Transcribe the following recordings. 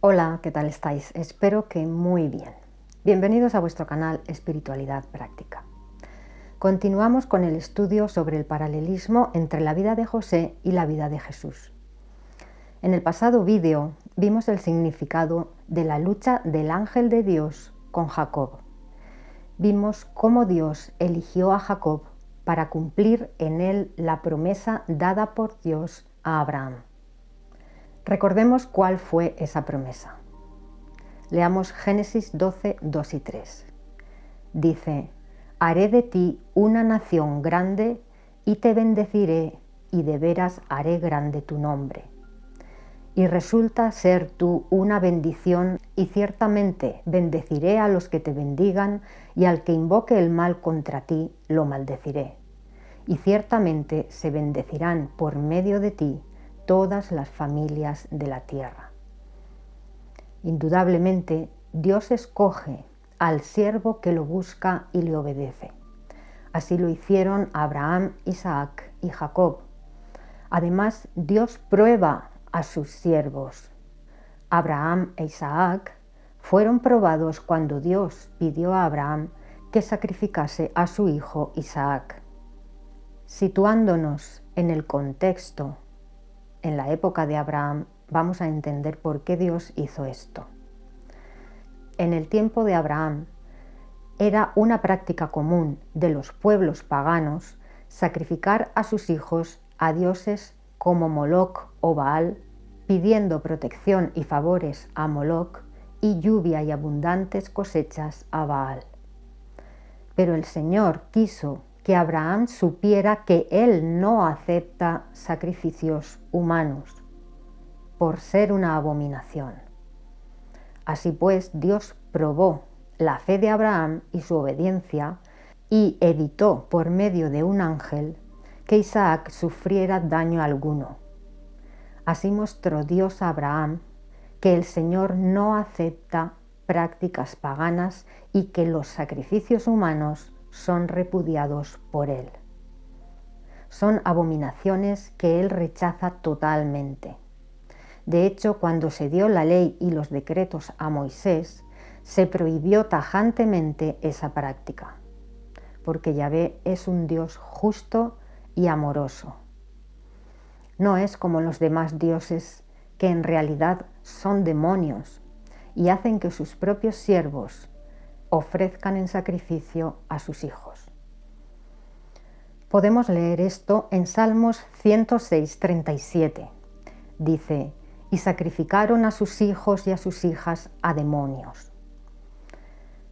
Hola, ¿qué tal estáis? Espero que muy bien. Bienvenidos a vuestro canal Espiritualidad Práctica. Continuamos con el estudio sobre el paralelismo entre la vida de José y la vida de Jesús. En el pasado vídeo vimos el significado de la lucha del ángel de Dios con Jacob. Vimos cómo Dios eligió a Jacob para cumplir en él la promesa dada por Dios a Abraham. Recordemos cuál fue esa promesa. Leamos Génesis 12, 2 y 3. Dice: haré de ti una nación grande y te bendeciré, y de veras haré grande tu nombre. Y resulta ser tú una bendición, y ciertamente bendeciré a los que te bendigan, y al que invoque el mal contra ti, lo maldeciré. Y ciertamente se bendecirán por medio de ti todas las familias de la tierra. Indudablemente, Dios escoge al siervo que lo busca y le obedece. Así lo hicieron Abraham, Isaac y Jacob. Además, Dios prueba a sus siervos. Abraham e Isaac fueron probados cuando Dios pidió a Abraham que sacrificase a su hijo Isaac. Situándonos en el contexto, en la época de Abraham, vamos a entender por qué Dios hizo esto. En el tiempo de Abraham era una práctica común de los pueblos paganos sacrificar a sus hijos a dioses como Moloc o Baal, pidiendo protección y favores a Moloc y lluvia y abundantes cosechas a Baal. Pero el Señor quiso que Abraham supiera que él no acepta sacrificios humanos por ser una abominación. Así pues, Dios probó la fe de Abraham y su obediencia y evitó por medio de un ángel que Isaac sufriera daño alguno. Así mostró Dios a Abraham que el Señor no acepta prácticas paganas y que los sacrificios humanos son repudiados por él. Son abominaciones que él rechaza totalmente. De hecho, cuando se dio la ley y los decretos a Moisés, se prohibió tajantemente esa práctica, porque Yahvé es un Dios justo y amoroso. No es como los demás dioses que en realidad son demonios y hacen que sus propios siervos ofrezcan en sacrificio a sus hijos. Podemos leer esto en Salmos 106, 37. Dice: y sacrificaron a sus hijos y a sus hijas a demonios.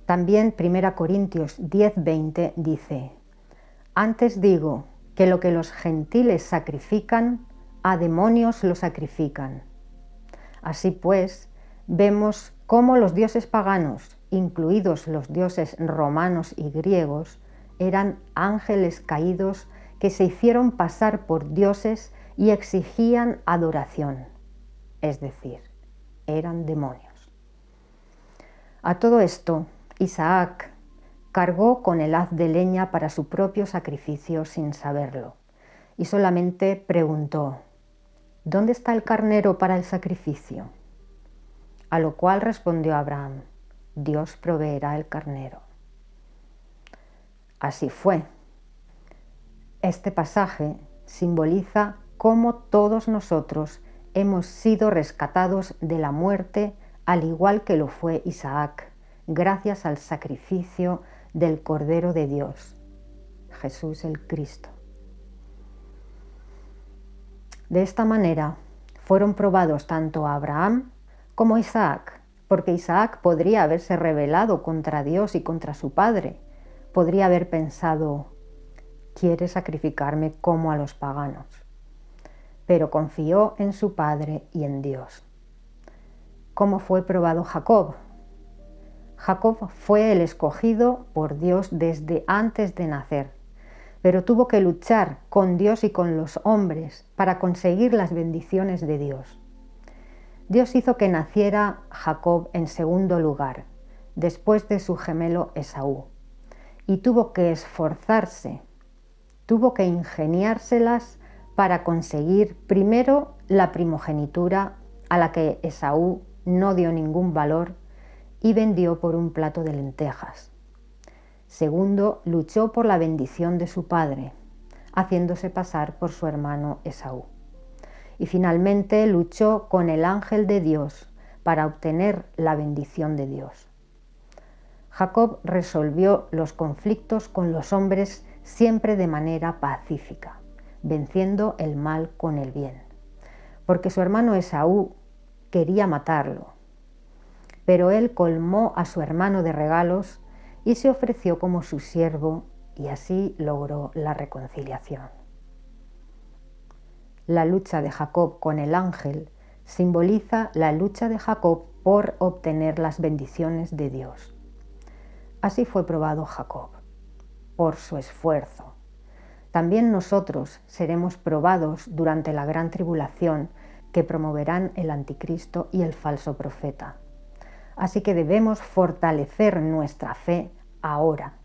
También 1 Corintios 10, 20 dice: antes digo que lo que los gentiles sacrifican, a demonios lo sacrifican. Así pues, vemos cómo los dioses paganos, incluidos los dioses romanos y griegos, eran ángeles caídos que se hicieron pasar por dioses y exigían adoración, es decir, eran demonios. A todo esto, Isaac cargó con el haz de leña para su propio sacrificio sin saberlo, y solamente preguntó: ¿dónde está el carnero para el sacrificio? A lo cual respondió Abraham: Dios proveerá el carnero. Así fue. Este pasaje simboliza cómo todos nosotros hemos sido rescatados de la muerte, al igual que lo fue Isaac, gracias al sacrificio del Cordero de Dios, Jesús el Cristo. De esta manera fueron probados tanto Abraham como Isaac, porque Isaac podría haberse rebelado contra Dios y contra su padre. Podría haber pensado: quiere sacrificarme como a los paganos. Pero confió en su padre y en Dios. ¿Cómo fue probado Jacob? Jacob fue el escogido por Dios desde antes de nacer, pero tuvo que luchar con Dios y con los hombres para conseguir las bendiciones de Dios. Dios hizo que naciera Jacob en segundo lugar, después de su gemelo Esaú, y tuvo que esforzarse, tuvo que ingeniárselas para conseguir primero la primogenitura, a la que Esaú no dio ningún valor y vendió por un plato de lentejas. Segundo, luchó por la bendición de su padre, haciéndose pasar por su hermano Esaú. Y finalmente luchó con el ángel de Dios para obtener la bendición de Dios. Jacob resolvió los conflictos con los hombres siempre de manera pacífica, venciendo el mal con el bien, porque su hermano Esaú quería matarlo. Pero él colmó a su hermano de regalos y se ofreció como su siervo, y así logró la reconciliación. La lucha de Jacob con el ángel simboliza la lucha de Jacob por obtener las bendiciones de Dios. Así fue probado Jacob, por su esfuerzo. También nosotros seremos probados durante la gran tribulación que promoverán el anticristo y el falso profeta. Así que debemos fortalecer nuestra fe ahora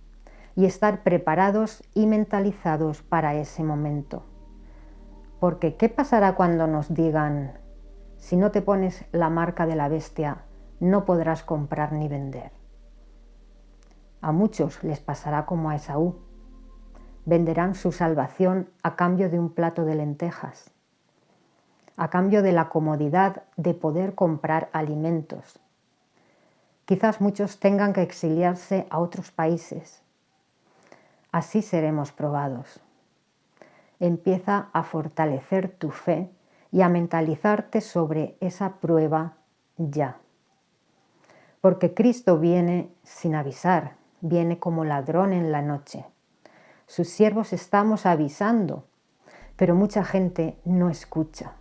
y estar preparados y mentalizados para ese momento. Porque ¿qué pasará cuando nos digan, si no te pones la marca de la bestia, no podrás comprar ni vender? A muchos les pasará como a Esaú. Venderán su salvación a cambio de un plato de lentejas, a cambio de la comodidad de poder comprar alimentos. Quizás muchos tengan que exiliarse a otros países. Así seremos probados. Empieza a fortalecer tu fe y a mentalizarte sobre esa prueba ya. Porque Cristo viene sin avisar, viene como ladrón en la noche. Sus siervos estamos avisando, pero mucha gente no escucha,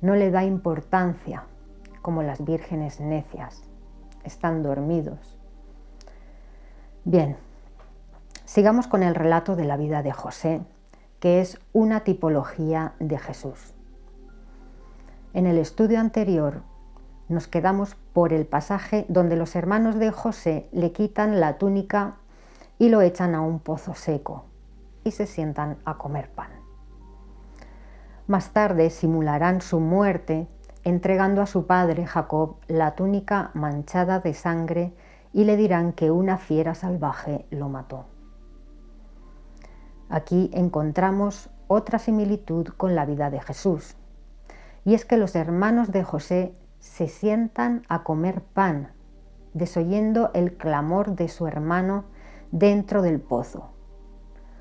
no le da importancia, como las vírgenes necias, están dormidos. Bien, sigamos con el relato de la vida de José, que es una tipología de Jesús. En el estudio anterior nos quedamos por el pasaje donde los hermanos de José le quitan la túnica y lo echan a un pozo seco y se sientan a comer pan. Más tarde simularán su muerte entregando a su padre Jacob la túnica manchada de sangre y le dirán que una fiera salvaje lo mató. Aquí encontramos otra similitud con la vida de Jesús, y es que los hermanos de José se sientan a comer pan, desoyendo el clamor de su hermano dentro del pozo,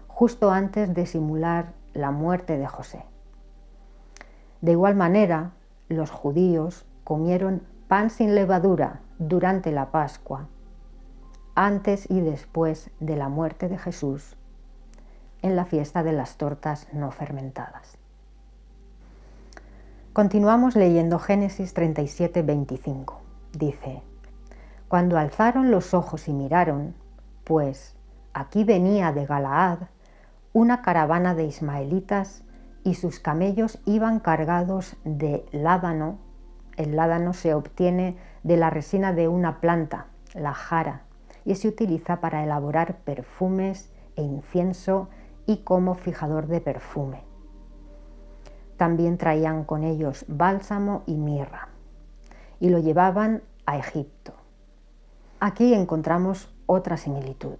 justo antes de simular la muerte de José. De igual manera, los judíos comieron pan sin levadura durante la Pascua, antes y después de la muerte de Jesús, en la fiesta de las tortas no fermentadas. Continuamos leyendo Génesis 37, 25. Dice: Cuando alzaron los ojos y miraron, pues aquí venía de Galaad una caravana de ismaelitas y sus camellos iban cargados de ládano. El ládano se obtiene de la resina de una planta, la jara, y se utiliza para elaborar perfumes e incienso y como fijador de perfume. También traían con ellos bálsamo y mirra, y lo llevaban a Egipto. Aquí encontramos otra similitud.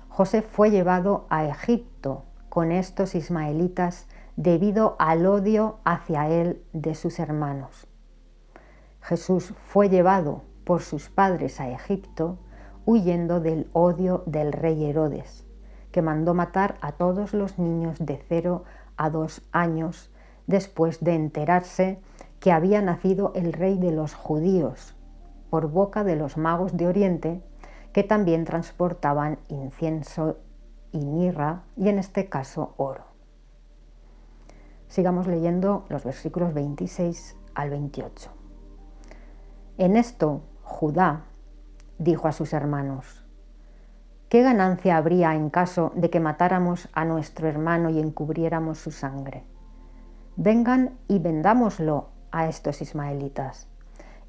José fue llevado a Egipto con estos ismaelitas debido al odio hacia él de sus hermanos. Jesús fue llevado por sus padres a Egipto huyendo del odio del rey Herodes, que mandó matar a todos los niños de 0 a 2 años después de enterarse que había nacido el rey de los judíos por boca de los magos de Oriente, que también transportaban incienso y mirra, y en este caso oro. Sigamos leyendo los versículos 26 al 28. En esto, Judá dijo a sus hermanos: ¿qué ganancia habría en caso de que matáramos a nuestro hermano y encubriéramos su sangre? Vengan y vendámoslo a estos ismaelitas,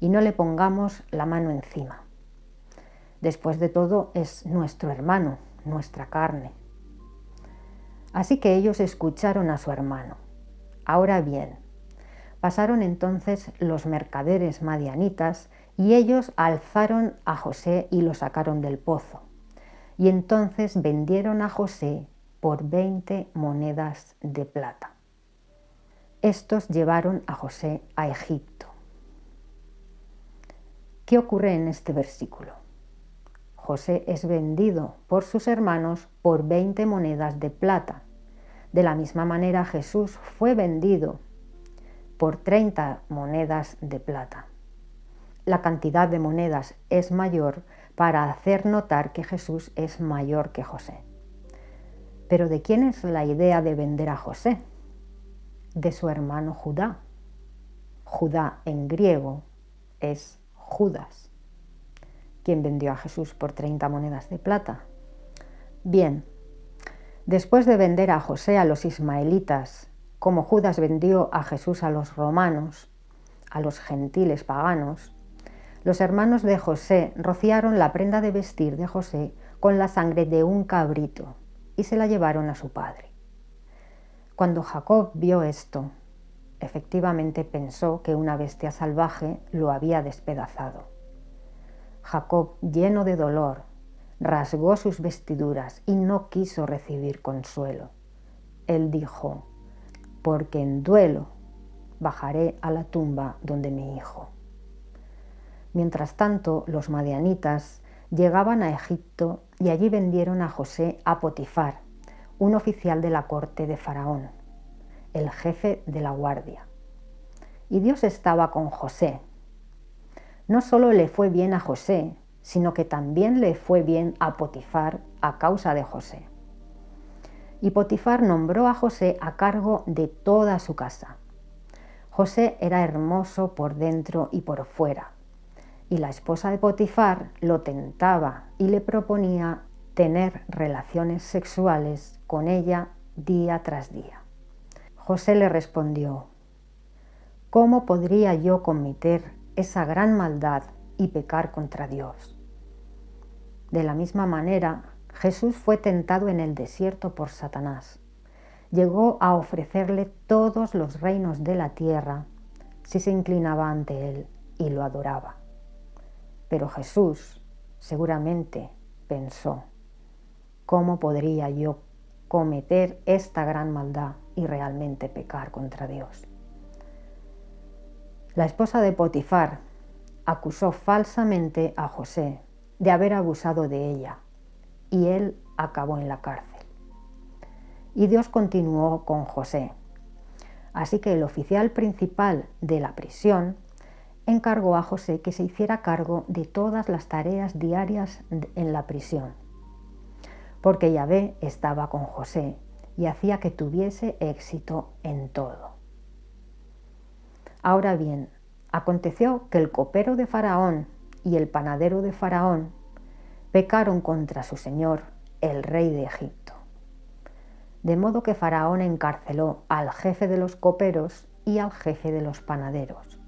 y no le pongamos la mano encima. Después de todo, es nuestro hermano, nuestra carne. Así que ellos escucharon a su hermano. Ahora bien, Pasaron entonces los mercaderes madianitas y ellos alzaron a José y lo sacaron del pozo. Y entonces vendieron a José por 20 monedas de plata. Estos llevaron a José a Egipto. ¿Qué ocurre en este versículo? José es vendido por sus hermanos por 20 monedas de plata. De la misma manera Jesús fue vendido por 30 monedas de plata. La cantidad de monedas es mayor para hacer notar que Jesús es mayor que José. ¿Pero de quién es la idea de vender a José? De su hermano Judá. Judá en griego es Judas. ¿Quién vendió a Jesús por 30 monedas de plata? Bien, después de vender a José a los ismaelitas, como Judas vendió a Jesús a los romanos, a los gentiles paganos, los hermanos de José rociaron la prenda de vestir de José con la sangre de un cabrito y se la llevaron a su padre. Cuando Jacob vio esto, efectivamente pensó que una bestia salvaje lo había despedazado. Jacob, lleno de dolor, rasgó sus vestiduras y no quiso recibir consuelo. Él dijo: porque en duelo bajaré a la tumba donde mi hijo. Mientras tanto, los madianitas llegaban a Egipto y allí vendieron a José a Potifar, un oficial de la corte de Faraón, el jefe de la guardia. Y Dios estaba con José. No solo le fue bien a José, sino que también le fue bien a Potifar a causa de José. Y Potifar nombró a José a cargo de toda su casa. José era hermoso por dentro y por fuera, y la esposa de Potifar lo tentaba y le proponía tener relaciones sexuales con ella día tras día. José le respondió: ¿cómo podría yo cometer esa gran maldad y pecar contra Dios? De la misma manera, Jesús fue tentado en el desierto por Satanás. Llegó a ofrecerle todos los reinos de la tierra si se inclinaba ante él y lo adoraba. Pero Jesús seguramente pensó: ¿cómo podría yo cometer esta gran maldad y realmente pecar contra Dios? La esposa de Potifar acusó falsamente a José de haber abusado de ella y él acabó en la cárcel. Y Dios continuó con José. Así que el oficial principal de la prisión encargó a José que se hiciera cargo de todas las tareas diarias en la prisión, porque Yahvé estaba con José y hacía que tuviese éxito en todo. Ahora bien, aconteció que el copero de Faraón y el panadero de Faraón pecaron contra su señor, el rey de Egipto. De modo que Faraón encarceló al jefe de los coperos y al jefe de los panaderos,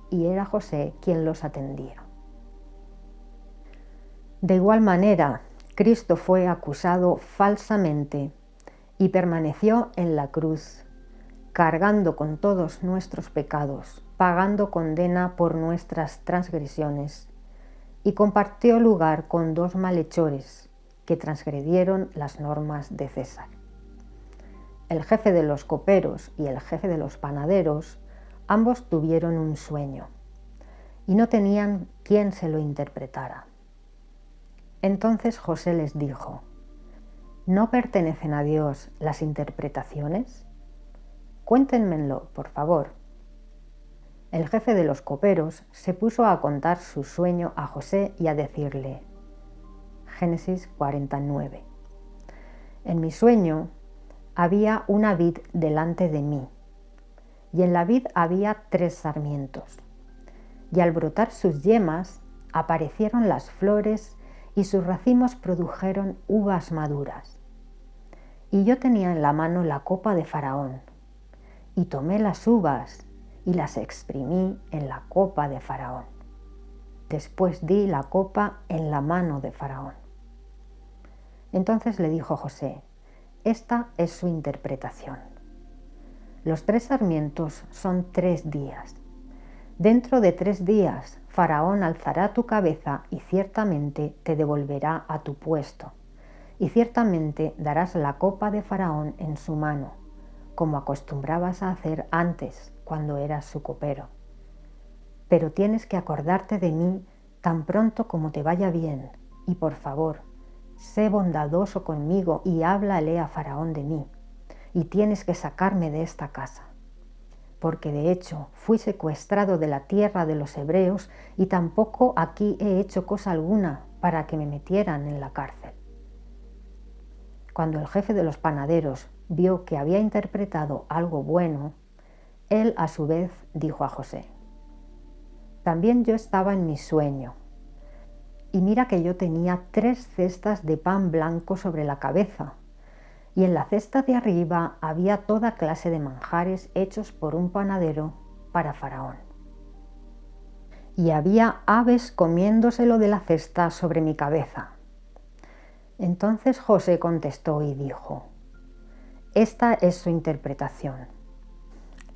y era José quien los atendía. De igual manera, Cristo fue acusado falsamente y permaneció en la cruz, cargando con todos nuestros pecados, pagando condena por nuestras transgresiones, y compartió lugar con 2 malhechores que transgredieron las normas de César. El jefe de los coperos y el jefe de los panaderos, ambos tuvieron un sueño, y no tenían quien se lo interpretara. Entonces José les dijo: ¿no pertenecen a Dios las interpretaciones? Cuéntenmelo, por favor. El jefe de los coperos se puso a contar su sueño a José y a decirle, Génesis 49, en mi sueño había una vid delante de mí, y en la vid había 3 sarmientos, y al brotar sus yemas aparecieron las flores y sus racimos produjeron uvas maduras. Y yo tenía en la mano la copa de Faraón, y tomé las uvas y las exprimí en la copa de Faraón. Después di la copa en la mano de Faraón. Entonces le dijo José: esta es su interpretación. Los 3 sarmientos son 3 días. Dentro de 3 días, Faraón alzará tu cabeza y ciertamente te devolverá a tu puesto. Y ciertamente darás la copa de Faraón en su mano, como acostumbrabas a hacer antes, cuando eras su copero. Pero tienes que acordarte de mí tan pronto como te vaya bien, y por favor, sé bondadoso conmigo y háblale a Faraón de mí, y tienes que sacarme de esta casa. Porque de hecho fui secuestrado de la tierra de los hebreos y tampoco aquí he hecho cosa alguna para que me metieran en la cárcel. Cuando el jefe de los panaderos vio que había interpretado algo bueno, él a su vez dijo a José: también yo estaba en mi sueño, y mira que yo tenía 3 cestas de pan blanco sobre la cabeza, y en la cesta de arriba había toda clase de manjares hechos por un panadero para Faraón. Y había aves comiéndoselo de la cesta sobre mi cabeza. Entonces José contestó y dijo: esta es su interpretación.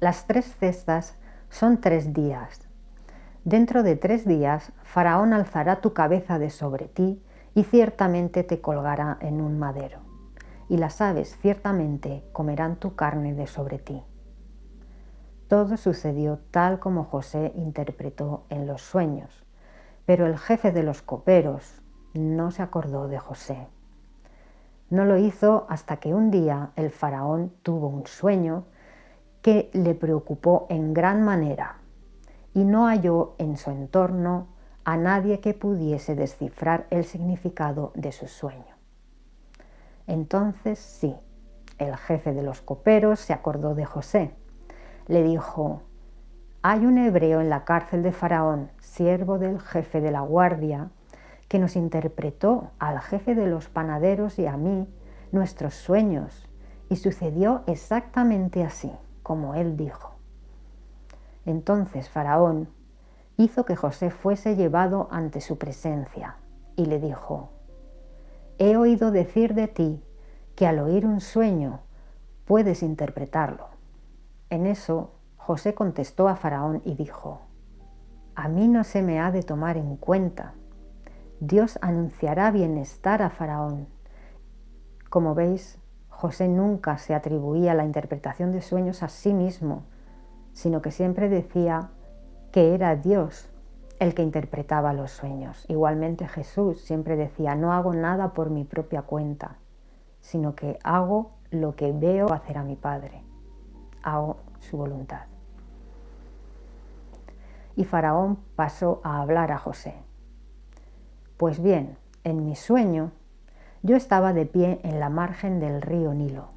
Las 3 cestas son 3 días. Dentro de 3 días, Faraón alzará tu cabeza de sobre ti y ciertamente te colgará en un madero. Y las aves ciertamente comerán tu carne de sobre ti. Todo sucedió tal como José interpretó en los sueños, pero el jefe de los coperos no se acordó de José. No lo hizo hasta que un día el faraón tuvo un sueño que le preocupó en gran manera y no halló en su entorno a nadie que pudiese descifrar el significado de su sueño. Entonces sí, el jefe de los coperos se acordó de José. Le dijo: hay un hebreo en la cárcel de Faraón, siervo del jefe de la guardia, que nos interpretó al jefe de los panaderos y a mí nuestros sueños, y sucedió exactamente así, como él dijo. Entonces Faraón hizo que José fuese llevado ante su presencia, y le dijo: he oído decir de ti que al oír un sueño puedes interpretarlo. En eso José contestó a Faraón y dijo: a mí no se me ha de tomar en cuenta. Dios anunciará bienestar a Faraón. Como veis, José nunca se atribuía la interpretación de sueños a sí mismo, sino que siempre decía que era Dios el que interpretaba los sueños. Igualmente Jesús siempre decía: no hago nada por mi propia cuenta, sino que hago lo que veo hacer a mi Padre. Hago su voluntad. Y Faraón pasó a hablar a José: pues bien, en mi sueño yo estaba de pie en la margen del río Nilo,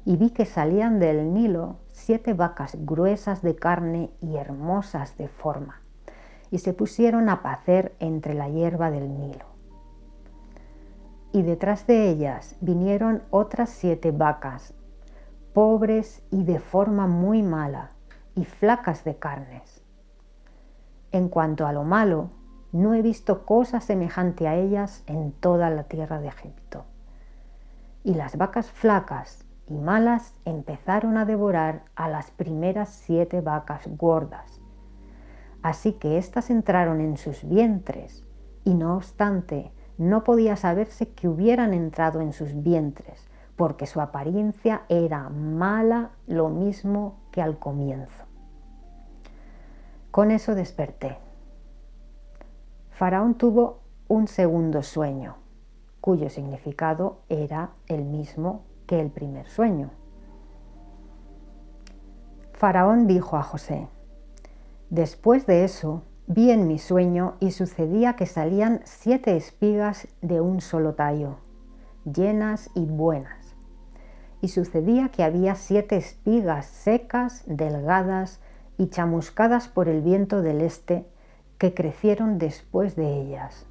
y vi que salían del Nilo 7 vacas gruesas de carne y hermosas de forma, y se pusieron a pacer entre la hierba del Nilo. Y detrás de ellas vinieron otras 7 vacas, pobres y de forma muy mala, y flacas de carnes. En cuanto a lo malo, no he visto cosa semejante a ellas en toda la tierra de Egipto. Y las vacas flacas y malas empezaron a devorar a las primeras 7 vacas gordas. Así que éstas entraron en sus vientres, y no obstante, no podía saberse que hubieran entrado en sus vientres, porque su apariencia era mala lo mismo que al comienzo. Con eso desperté. Faraón tuvo un segundo sueño, cuyo significado era el mismo que el primer sueño. Faraón dijo a José: después de eso vi en mi sueño y sucedía que salían 7 espigas de un solo tallo, llenas y buenas. Y sucedía que había 7 espigas secas, delgadas y chamuscadas por el viento del este, que crecieron después de ellas.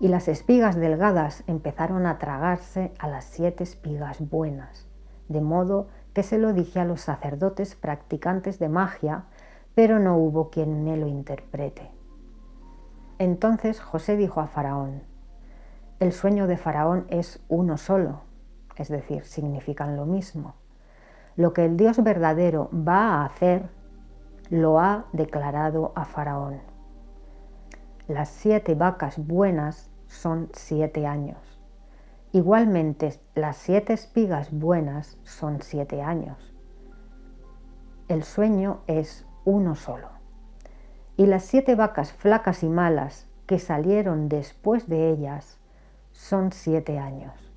Y las espigas delgadas empezaron a tragarse a las 7 espigas buenas, de modo que se lo dije a los sacerdotes practicantes de magia, pero no hubo quien me lo interprete. Entonces José dijo a Faraón: el sueño de Faraón es uno solo, es decir, significan lo mismo. Lo que el Dios verdadero va a hacer, lo ha declarado a Faraón. Las 7 vacas buenas son 7 años. Igualmente, las 7 espigas buenas son 7 años. El sueño es uno solo. Y las 7 vacas flacas y malas que salieron después de ellas son 7 años.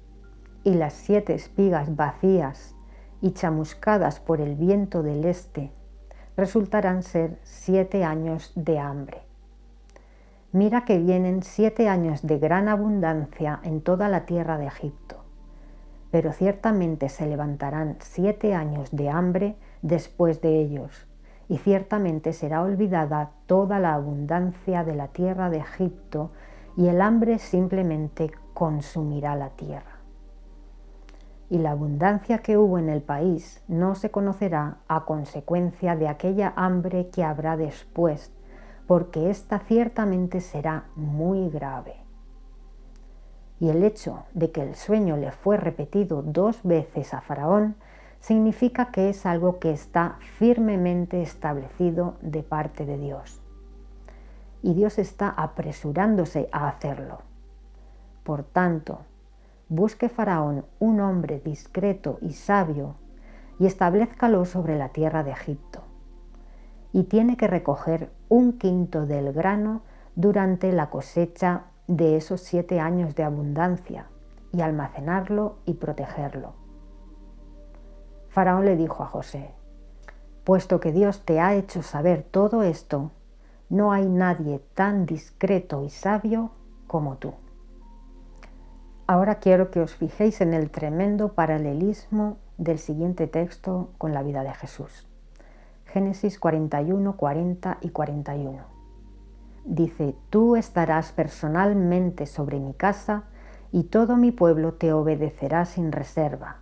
Y las 7 espigas vacías y chamuscadas por el viento del este resultarán ser 7 años de hambre. Mira que vienen 7 años de gran abundancia en toda la tierra de Egipto, pero ciertamente se levantarán 7 años de hambre después de ellos, y ciertamente será olvidada toda la abundancia de la tierra de Egipto, y el hambre simplemente consumirá la tierra. Y la abundancia que hubo en el país no se conocerá a consecuencia de aquella hambre que habrá después, porque ésta ciertamente será muy grave. Y el hecho de que el sueño le fue repetido 2 veces a Faraón significa que es algo que está firmemente establecido de parte de Dios. Y Dios está apresurándose a hacerlo. Por tanto, busque Faraón un hombre discreto y sabio y establezcalo sobre la tierra de Egipto. Y tiene que recoger 1/5 del grano durante la cosecha de esos 7 años de abundancia y almacenarlo y protegerlo. Faraón le dijo a José: puesto que Dios te ha hecho saber todo esto, no hay nadie tan discreto y sabio como tú. Ahora quiero que os fijéis en el tremendo paralelismo del siguiente texto con la vida de Jesús. Génesis 41, 40 y 41. Dice: tú estarás personalmente sobre mi casa y todo mi pueblo te obedecerá sin reserva.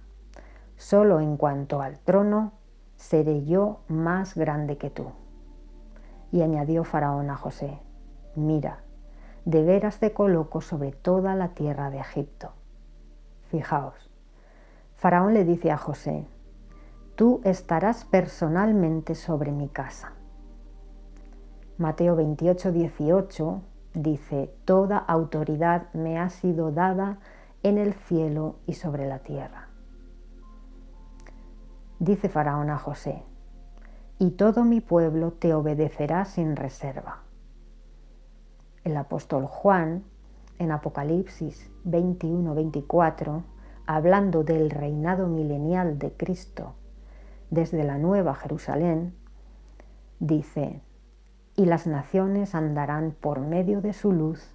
Solo en cuanto al trono, seré yo más grande que tú. Y añadió Faraón a José: mira, de veras te coloco sobre toda la tierra de Egipto. Fijaos, Faraón le dice a José: tú estarás personalmente sobre mi casa. Mateo 28, 18 dice: toda autoridad me ha sido dada en el cielo y sobre la tierra. Dice Faraón a José: y todo mi pueblo te obedecerá sin reserva. El apóstol Juan, en Apocalipsis 21, 24, hablando del reinado milenial de Cristo desde la Nueva Jerusalén, dice: y las naciones andarán por medio de su luz,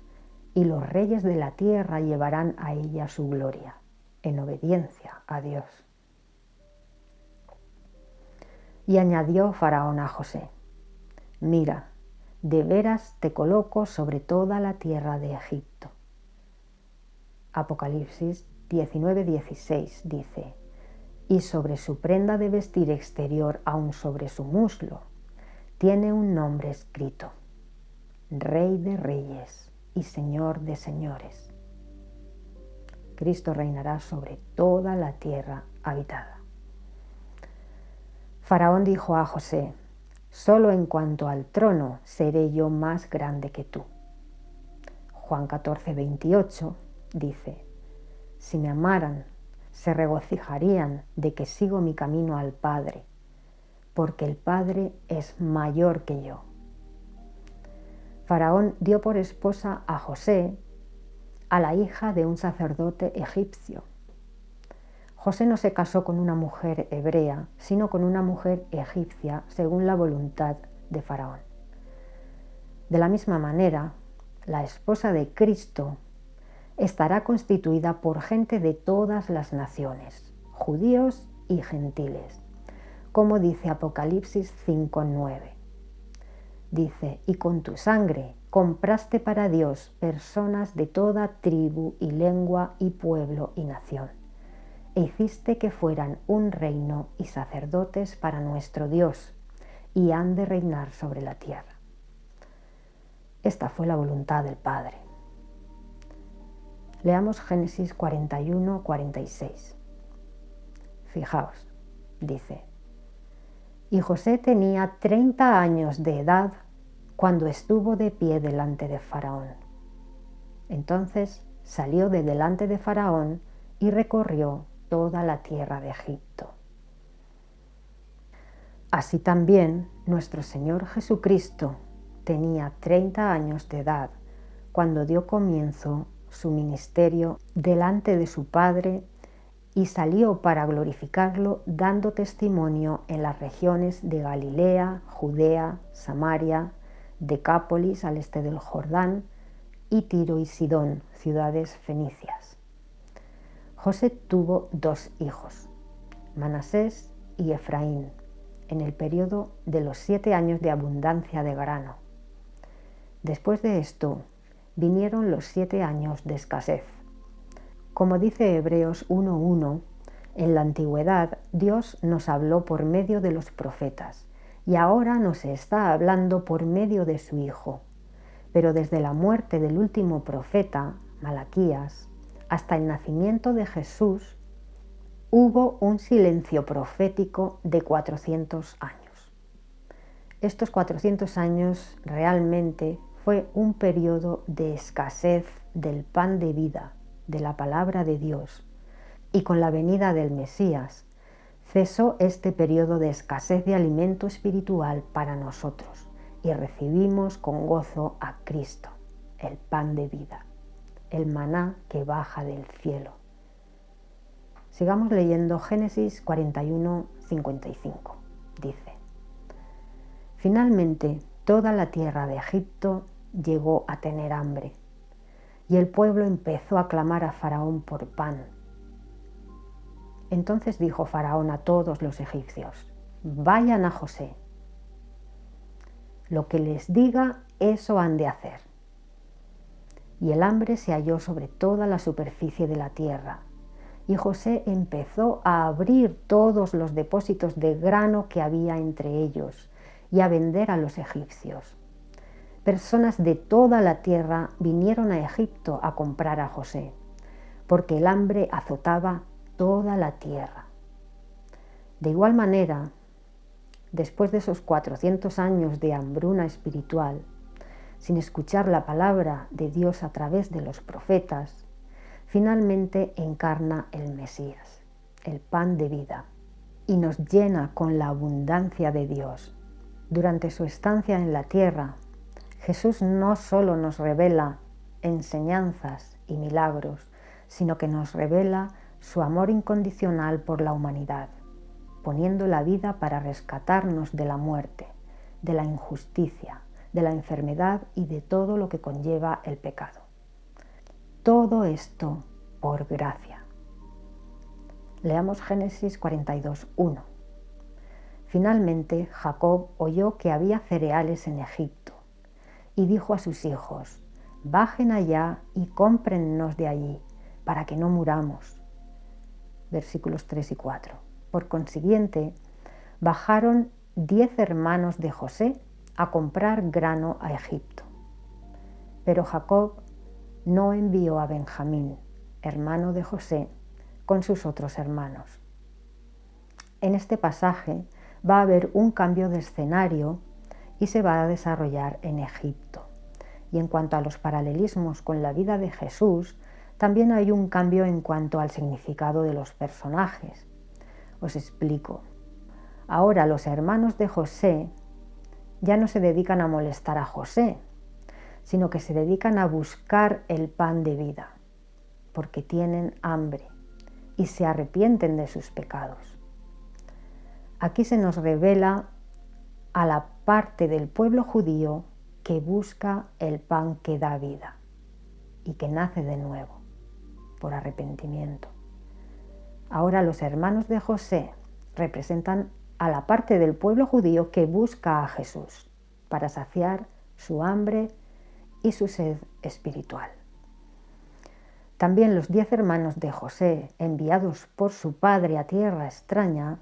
y los reyes de la tierra llevarán a ella su gloria, en obediencia a Dios. Y añadió Faraón a José: mira, de veras te coloco sobre toda la tierra de Egipto. Apocalipsis 19, 16 dice: y sobre su prenda de vestir exterior, aun sobre su muslo, tiene un nombre escrito: Rey de Reyes y Señor de Señores. Cristo reinará sobre toda la tierra habitada. Faraón dijo a José: solo en cuanto al trono seré yo más grande que tú. Juan 14, 28 dice: si me amaran, se regocijarían de que sigo mi camino al Padre, porque el Padre es mayor que yo. Faraón dio por esposa a José, a la hija de un sacerdote egipcio. José no se casó con una mujer hebrea, sino con una mujer egipcia, según la voluntad de Faraón. De la misma manera, la esposa de Cristo estará constituida por gente de todas las naciones, judíos y gentiles, como dice Apocalipsis 5:9. Dice: y con tu sangre compraste para Dios personas de toda tribu y lengua y pueblo y nación, e hiciste que fueran un reino y sacerdotes para nuestro Dios, y han de reinar sobre la tierra. Esta fue la voluntad del Padre. Leamos Génesis 41, 46. Fijaos, dice: y José tenía 30 años de edad cuando estuvo de pie delante de Faraón. Entonces salió de delante de Faraón y recorrió toda la tierra de Egipto. Así también nuestro Señor Jesucristo tenía 30 años de edad cuando dio comienzo su ministerio delante de su Padre y salió para glorificarlo dando testimonio en las regiones de Galilea, Judea, Samaria, Decápolis al este del Jordán y Tiro y Sidón, ciudades fenicias. José tuvo 2 hijos, Manasés y Efraín, en el periodo de los 7 años de abundancia de grano. Después de esto vinieron los 7 años de escasez. Como dice Hebreos 1:1, en la antigüedad Dios nos habló por medio de los profetas y ahora nos está hablando por medio de su Hijo. Pero desde la muerte del último profeta, Malaquías, hasta el nacimiento de Jesús, hubo un silencio profético de 400 años. Estos 400 años realmente fue un periodo de escasez del pan de vida, de la palabra de Dios, y con la venida del Mesías cesó este periodo de escasez de alimento espiritual para nosotros y recibimos con gozo a Cristo, el pan de vida, el maná que baja del cielo. Sigamos leyendo Génesis 41:55. Dice: finalmente toda la tierra de Egipto llegó a tener hambre, y el pueblo empezó a clamar a Faraón por pan. Entonces dijo Faraón a todos los egipcios: vayan a José. Lo que les diga, eso han de hacer. Y el hambre se halló sobre toda la superficie de la tierra, y José empezó a abrir todos los depósitos de grano que había entre ellos y a vender a los egipcios. Personas de toda la tierra vinieron a Egipto a comprar a José, porque el hambre azotaba toda la tierra. De igual manera, después de esos 400 años de hambruna espiritual, sin escuchar la palabra de Dios a través de los profetas, finalmente encarna el Mesías, el pan de vida, y nos llena con la abundancia de Dios. Durante su estancia en la tierra, Jesús no solo nos revela enseñanzas y milagros, sino que nos revela su amor incondicional por la humanidad, poniendo la vida para rescatarnos de la muerte, de la injusticia, de la enfermedad y de todo lo que conlleva el pecado. Todo esto por gracia. Leamos Génesis 42:1. Finalmente Jacob oyó que había cereales en Egipto y dijo a sus hijos: bajen allá y cómprennos de allí, para que no muramos. Versículos 3 y 4. Por consiguiente, bajaron 10 hermanos de José a comprar grano a Egipto. Pero Jacob no envió a Benjamín, hermano de José, con sus otros hermanos. En este pasaje va a haber un cambio de escenario y se va a desarrollar en Egipto. Y en cuanto a los paralelismos con la vida de Jesús, también hay un cambio en cuanto al significado de los personajes. Os explico. Ahora los hermanos de José ya no se dedican a molestar a José, sino que se dedican a buscar el pan de vida, porque tienen hambre y se arrepienten de sus pecados. Aquí se nos revela a la parte del pueblo judío que busca el pan que da vida y que nace de nuevo por arrepentimiento. Ahora los hermanos de José representan a la parte del pueblo judío que busca a Jesús para saciar su hambre y su sed espiritual. También los 10 hermanos de José, enviados por su padre a tierra extraña,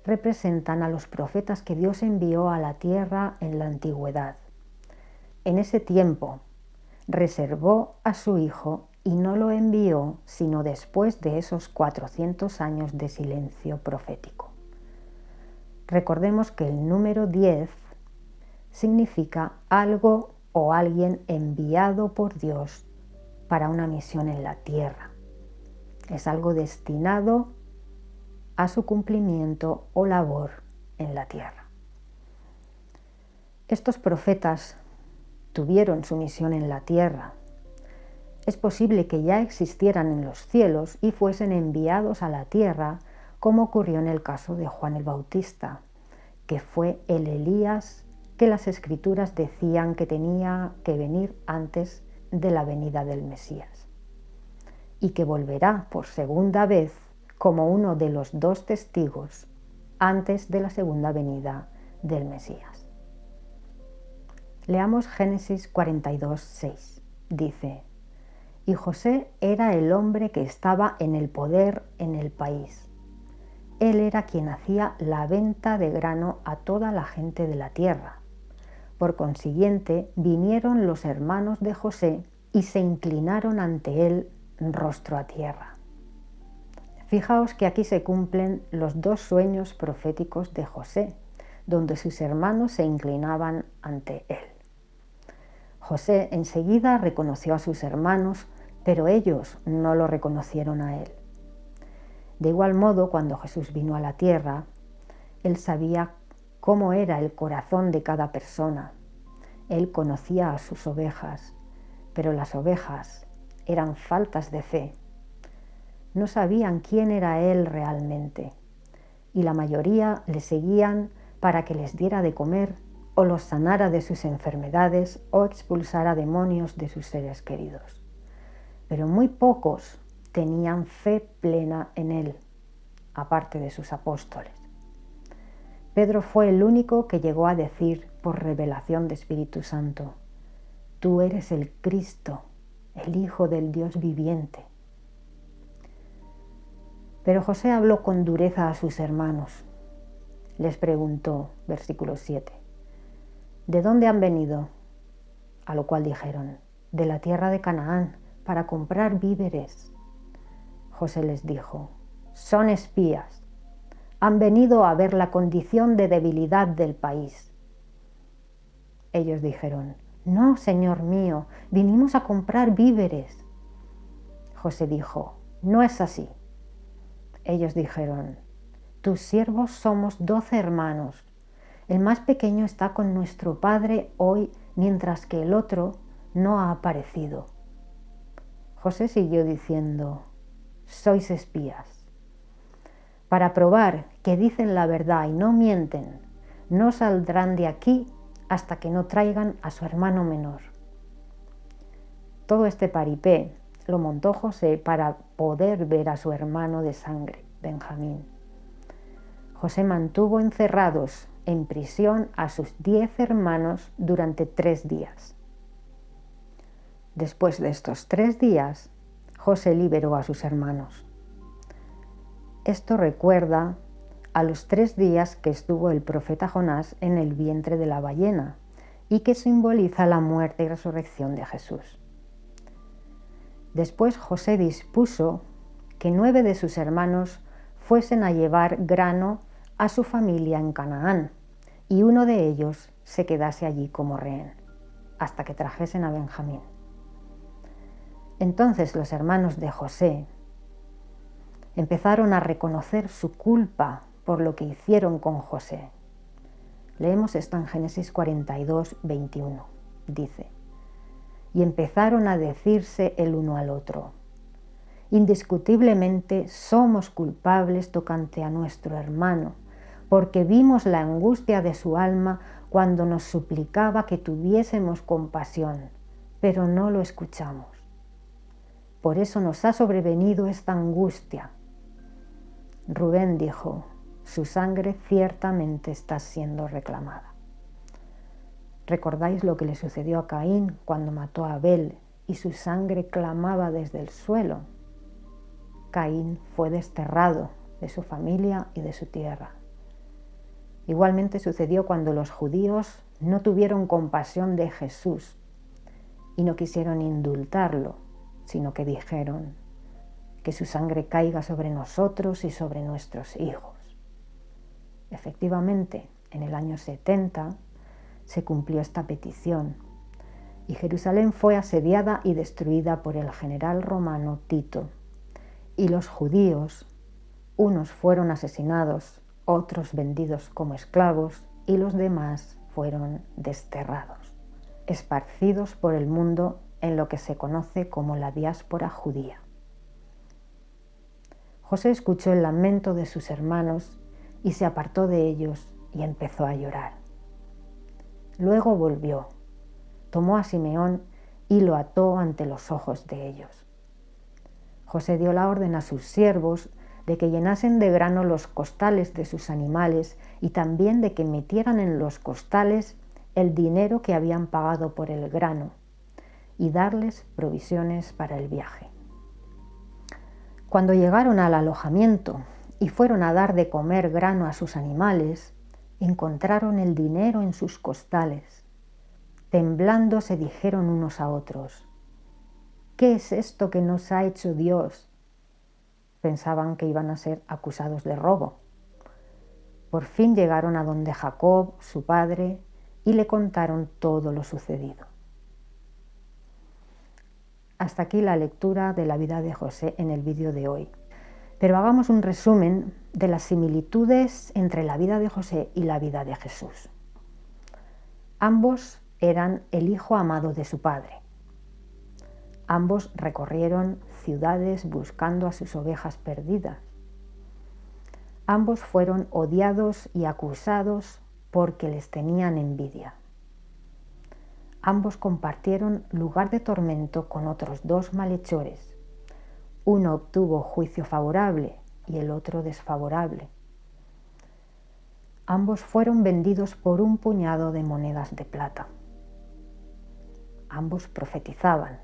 representan a los profetas que Dios envió a la tierra en la antigüedad. En ese tiempo reservó a su hijo y no lo envió sino después de esos 400 años de silencio profético. Recordemos que el número 10 significa algo o alguien enviado por Dios para una misión en la tierra. Es algo destinado a su cumplimiento o labor en la tierra. Estos profetas tuvieron su misión en la tierra. Es posible que ya existieran en los cielos y fuesen enviados a la tierra, como ocurrió en el caso de Juan el Bautista, que fue el Elías que las Escrituras decían que tenía que venir antes de la venida del Mesías, y que volverá por segunda vez como uno de los 2 testigos antes de la segunda venida del Mesías. Leamos Génesis 42, 6. Dice: y José era el hombre que estaba en el poder en el país. Él era quien hacía la venta de grano a toda la gente de la tierra. Por consiguiente, vinieron los hermanos de José y se inclinaron ante él rostro a tierra. Fijaos que aquí se cumplen los 2 sueños proféticos de José, donde sus hermanos se inclinaban ante él. José enseguida reconoció a sus hermanos, pero ellos no lo reconocieron a él. De igual modo, cuando Jesús vino a la tierra, él sabía cómo era el corazón de cada persona. Él conocía a sus ovejas, pero las ovejas eran faltas de fe. No sabían quién era él realmente, y la mayoría le seguían para que les diera de comer o los sanara de sus enfermedades o expulsara demonios de sus seres queridos. Pero muy pocos tenían fe plena en él, aparte de sus apóstoles. Pedro fue el único que llegó a decir por revelación de Espíritu Santo: tú eres el Cristo, el Hijo del Dios viviente. Pero José habló con dureza a sus hermanos. Les preguntó, versículo 7, ¿de dónde han venido? A lo cual dijeron: de la tierra de Canaán, para comprar víveres. José les dijo: son espías. Han venido a ver la condición de debilidad del país. Ellos dijeron: no, Señor mío, vinimos a comprar víveres. José dijo: no es así. Ellos dijeron: tus siervos somos 12 hermanos. El más pequeño está con nuestro padre hoy, mientras que el otro no ha aparecido. José siguió diciendo: sois espías. Para probar que dicen la verdad y no mienten, no saldrán de aquí hasta que no traigan a su hermano menor. Todo este paripé lo montó José para poder ver a su hermano de sangre, Benjamín. José mantuvo encerrados en prisión a sus 10 hermanos durante 3 días. Después de estos 3 días, José liberó a sus hermanos. Esto recuerda a los 3 días que estuvo el profeta Jonás en el vientre de la ballena y que simboliza la muerte y resurrección de Jesús. Después José dispuso que 9 de sus hermanos fuesen a llevar grano a su familia en Canaán y uno de ellos se quedase allí como rehén, hasta que trajesen a Benjamín. Entonces los hermanos de José empezaron a reconocer su culpa por lo que hicieron con José. Leemos esto en Génesis 42, 21. Dice: y empezaron a decirse el uno al otro: indiscutiblemente somos culpables tocante a nuestro hermano, porque vimos la angustia de su alma cuando nos suplicaba que tuviésemos compasión, pero no lo escuchamos. Por eso nos ha sobrevenido esta angustia. Rubén dijo: su sangre ciertamente está siendo reclamada. ¿Recordáis lo que le sucedió a Caín cuando mató a Abel y su sangre clamaba desde el suelo? Caín fue desterrado de su familia y de su tierra. Igualmente sucedió cuando los judíos no tuvieron compasión de Jesús y no quisieron indultarlo, sino que dijeron: que su sangre caiga sobre nosotros y sobre nuestros hijos. Efectivamente, en el año 70 se cumplió esta petición y Jerusalén fue asediada y destruida por el general romano Tito. Y los judíos, unos fueron asesinados, otros vendidos como esclavos y los demás fueron desterrados, esparcidos por el mundo en lo que se conoce como la diáspora judía. José escuchó el lamento de sus hermanos y se apartó de ellos y empezó a llorar. Luego volvió, tomó a Simeón y lo ató ante los ojos de ellos. José dio la orden a sus siervos de que llenasen de grano los costales de sus animales y también de que metieran en los costales el dinero que habían pagado por el grano y darles provisiones para el viaje. Cuando llegaron al alojamiento y fueron a dar de comer grano a sus animales, encontraron el dinero en sus costales. Temblando se dijeron unos a otros: ¿qué es esto que nos ha hecho Dios? Pensaban que iban a ser acusados de robo. Por fin llegaron a donde Jacob, su padre, y le contaron todo lo sucedido. Hasta aquí la lectura de la vida de José en el vídeo de hoy. Pero hagamos un resumen de las similitudes entre la vida de José y la vida de Jesús. Ambos eran el hijo amado de su padre. Ambos recorrieron ciudades buscando a sus ovejas perdidas. Ambos fueron odiados y acusados porque les tenían envidia. Ambos compartieron lugar de tormento con otros dos malhechores. Uno obtuvo juicio favorable y el otro desfavorable. Ambos fueron vendidos por un puñado de monedas de plata. Ambos profetizaban.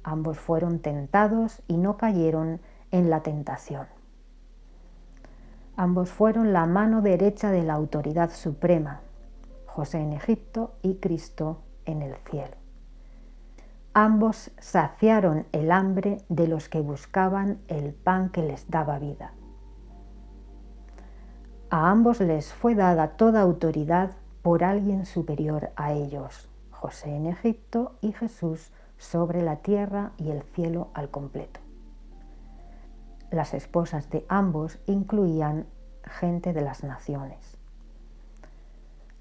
Ambos fueron tentados y no cayeron en la tentación. Ambos fueron la mano derecha de la autoridad suprema, José en Egipto y Cristo en el cielo. Ambos saciaron el hambre de los que buscaban el pan que les daba vida. A ambos les fue dada toda autoridad por alguien superior a ellos, José en Egipto y Jesús sobre la tierra y el cielo al completo. Las esposas de ambos incluían gente de las naciones.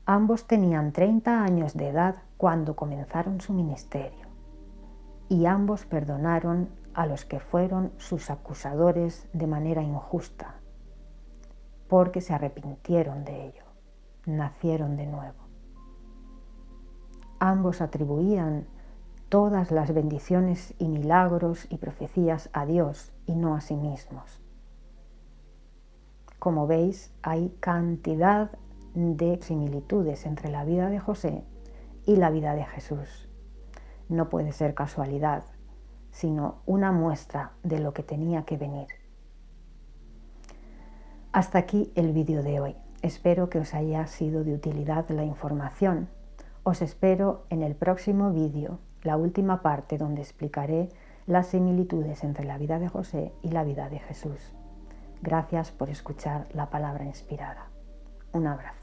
Ambos tenían 30 años de edad cuando comenzaron su ministerio, y ambos perdonaron a los que fueron sus acusadores de manera injusta, porque se arrepintieron de ello, nacieron de nuevo. Ambos atribuían todas las bendiciones y milagros y profecías a Dios y no a sí mismos. Como veis, hay cantidad de similitudes entre la vida de José y la vida de Jesús. No puede ser casualidad, sino una muestra de lo que tenía que venir. Hasta aquí el vídeo de hoy. Espero que os haya sido de utilidad la información. Os espero en el próximo vídeo, la última parte donde explicaré las similitudes entre la vida de José y la vida de Jesús. Gracias por escuchar la palabra inspirada. Un abrazo.